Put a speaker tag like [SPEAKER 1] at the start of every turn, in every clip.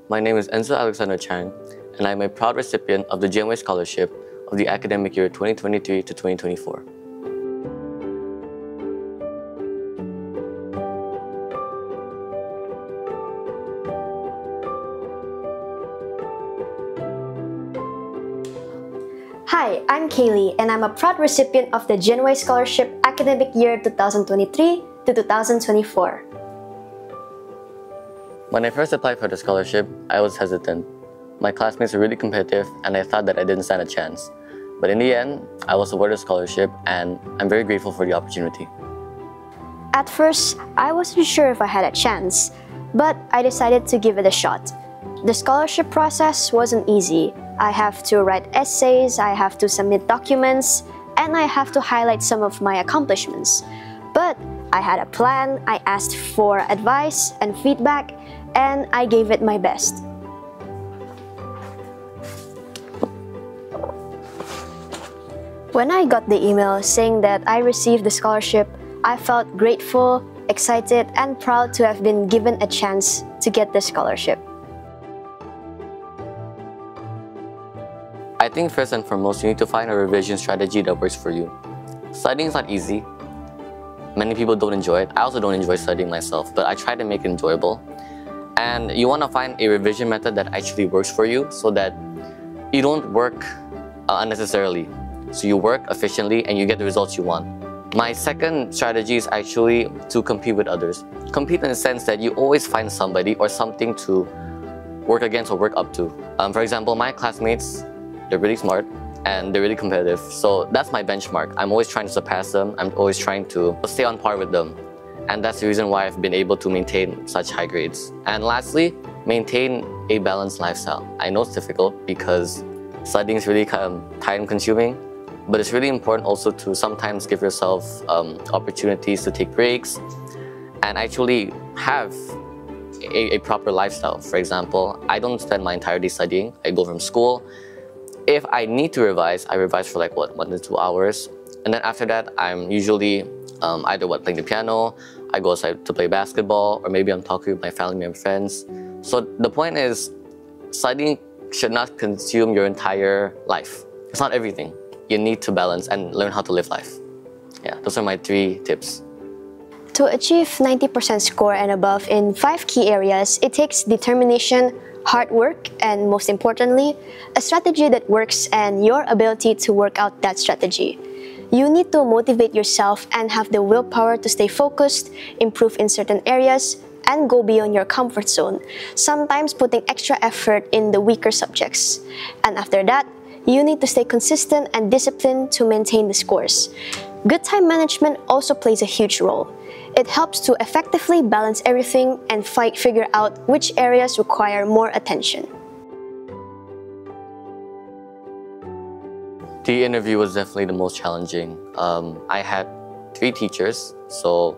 [SPEAKER 1] My name is Enzo Alexander Chang, and I am a proud recipient of the JNY Scholarship of the academic year 2023 to 2024.
[SPEAKER 2] Hi, I'm Kaylee, and I'm a proud recipient of the JNY Scholarship academic year 2023 to 2024.
[SPEAKER 1] When I first applied for the scholarship, I was hesitant. My classmates were really competitive, and I thought that I didn't stand a chance. But in the end, I was awarded a scholarship, and I'm very grateful for the opportunity.
[SPEAKER 2] At first, I wasn't sure if I had a chance, but I decided to give it a shot. The scholarship process wasn't easy. I have to write essays, I have to submit documents, and I have to highlight some of my accomplishments. But I had a plan, I asked for advice and feedback, and I gave it my best. When I got the email saying that I received the scholarship, I felt grateful, excited, and proud to have been given a chance to get the scholarship.
[SPEAKER 1] I think first and foremost, you need to find a revision strategy that works for you. Studying is not easy. Many people don't enjoy it. I also don't enjoy studying myself, but I try to make it enjoyable. And you want to find a revision method that actually works for you so that you don't work unnecessarily. So you work efficiently and you get the results you want. My second strategy is actually to compete with others. Compete in the sense that you always find somebody or something to work against or work up to. For example, my classmates, they're really smart and they're really competitive. So that's my benchmark. I'm always trying to surpass them. I'm always trying to stay on par with them. And that's the reason why I've been able to maintain such high grades. And lastly, maintain a balanced lifestyle. I know it's difficult because studying is really time-consuming, but it's really important also to sometimes give yourself opportunities to take breaks and actually have a proper lifestyle. For example, I don't spend my entire day studying. I go from school. If I need to revise, I revise for like 1 to 2 hours. And then after that, I'm usually either playing the piano, I go outside to play basketball, or maybe I'm talking with my family and friends. So the point is, studying should not consume your entire life. It's not everything. You need to balance and learn how to live life. Yeah, those are my 3 tips.
[SPEAKER 2] To achieve 90% score and above in 5 key areas, it takes determination, hard work, and most importantly, a strategy that works and your ability to work out that strategy. You need to motivate yourself and have the willpower to stay focused, improve in certain areas, and go beyond your comfort zone, sometimes putting extra effort in the weaker subjects. And after that, you need to stay consistent and disciplined to maintain the scores. Good time management also plays a huge role. It helps to effectively balance everything and figure out which areas require more attention.
[SPEAKER 1] The interview was definitely the most challenging. I had 3 teachers, so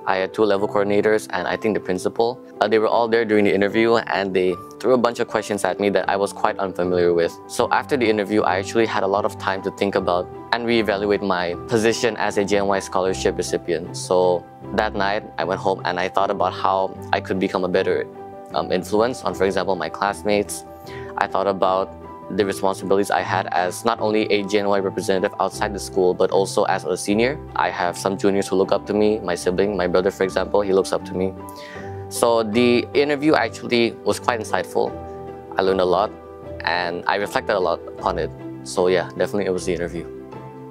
[SPEAKER 1] I had 2 level coordinators and I think the principal. They were all there during the interview and they threw a bunch of questions at me that I was quite unfamiliar with. So after the interview, I actually had a lot of time to think about and reevaluate my position as a JNY Scholarship recipient. So that night, I went home and I thought about how I could become a better influence on, for example, my classmates. I thought about the responsibilities I had as not only a JNY representative outside the school, but also as a senior. I have some juniors who look up to me, my sibling, my brother, for example, he looks up to me. So the interview actually was quite insightful. I learned a lot and I reflected a lot upon it. So yeah, definitely it was the interview.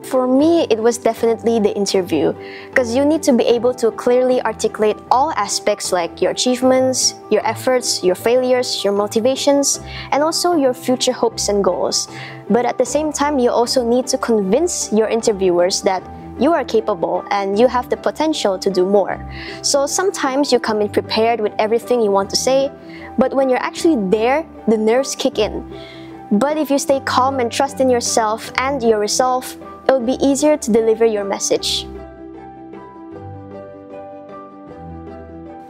[SPEAKER 2] For me, it was definitely the interview, because you need to be able to clearly articulate all aspects like your achievements, your efforts, your failures, your motivations, and also your future hopes and goals. But at the same time, you also need to convince your interviewers that you are capable and you have the potential to do more. So sometimes you come in prepared with everything you want to say, but when you're actually there, the nerves kick in. But if you stay calm and trust in yourself and your resolve, it will be easier to deliver your message.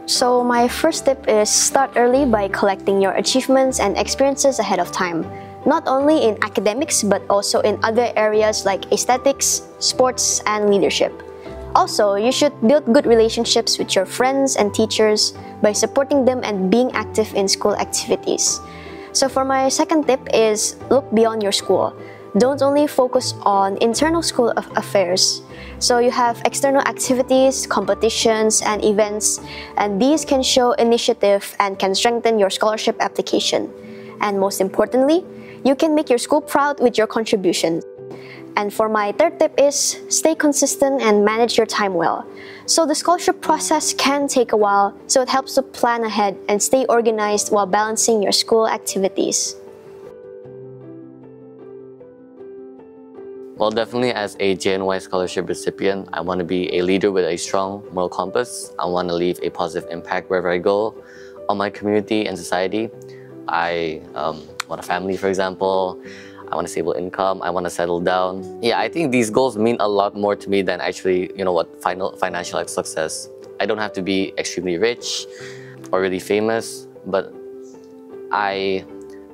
[SPEAKER 2] So my first tip is start early by collecting your achievements and experiences ahead of time, not only in academics but also in other areas like aesthetics, sports, and leadership. Also, you should build good relationships with your friends and teachers by supporting them and being active in school activities. So for my second tip is look beyond your school. Don't only focus on internal school affairs. So you have external activities, competitions, and events, and these can show initiative and can strengthen your scholarship application. And most importantly, you can make your school proud with your contribution. And for my third tip is stay consistent and manage your time well. So the scholarship process can take a while, so it helps to plan ahead and stay organized while balancing your school activities.
[SPEAKER 1] Well, definitely as a JNY scholarship recipient, I want to be a leader with a strong moral compass. I want to leave a positive impact wherever I go on my community and society. I want a family, for example. I want a stable income. I want to settle down. Yeah, I think these goals mean a lot more to me than actually, financial success. I don't have to be extremely rich or really famous, but I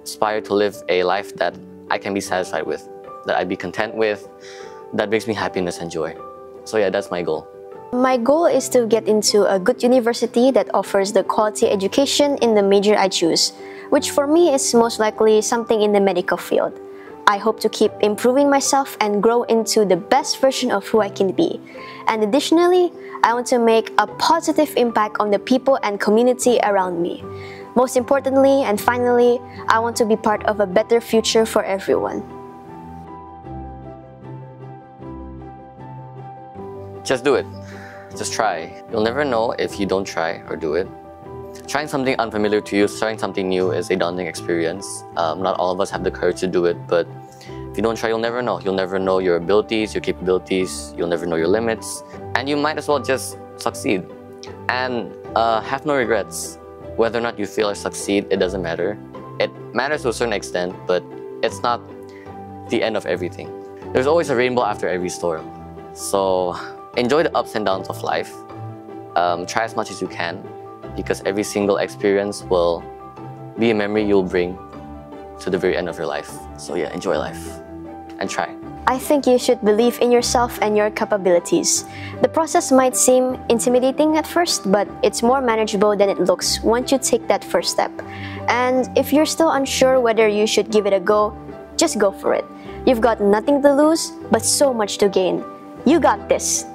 [SPEAKER 1] aspire to live a life that I can be satisfied with, that I'd be content with, that brings me happiness and joy. So yeah, that's my goal.
[SPEAKER 2] My goal is to get into a good university that offers the quality education in the major I choose, which for me is most likely something in the medical field. I hope to keep improving myself and grow into the best version of who I can be. And additionally, I want to make a positive impact on the people and community around me. Most importantly and finally, I want to be part of a better future for everyone.
[SPEAKER 1] Just do it. Just try. You'll never know if you don't try or do it. Trying something unfamiliar to you, trying something new is a daunting experience. Not all of us have the courage to do it, but if you don't try, you'll never know. You'll never know your abilities, your capabilities, you'll never know your limits, and you might as well just succeed. And have no regrets. Whether or not you fail or succeed, it doesn't matter. It matters to a certain extent, but it's not the end of everything. There's always a rainbow after every storm. So enjoy the ups and downs of life. Try as much as you can, because every single experience will be a memory you'll bring to the very end of your life. So yeah, enjoy life and try.
[SPEAKER 2] I think you should believe in yourself and your capabilities. The process might seem intimidating at first, but it's more manageable than it looks once you take that first step. And if you're still unsure whether you should give it a go, just go for it. You've got nothing to lose, but so much to gain. You got this.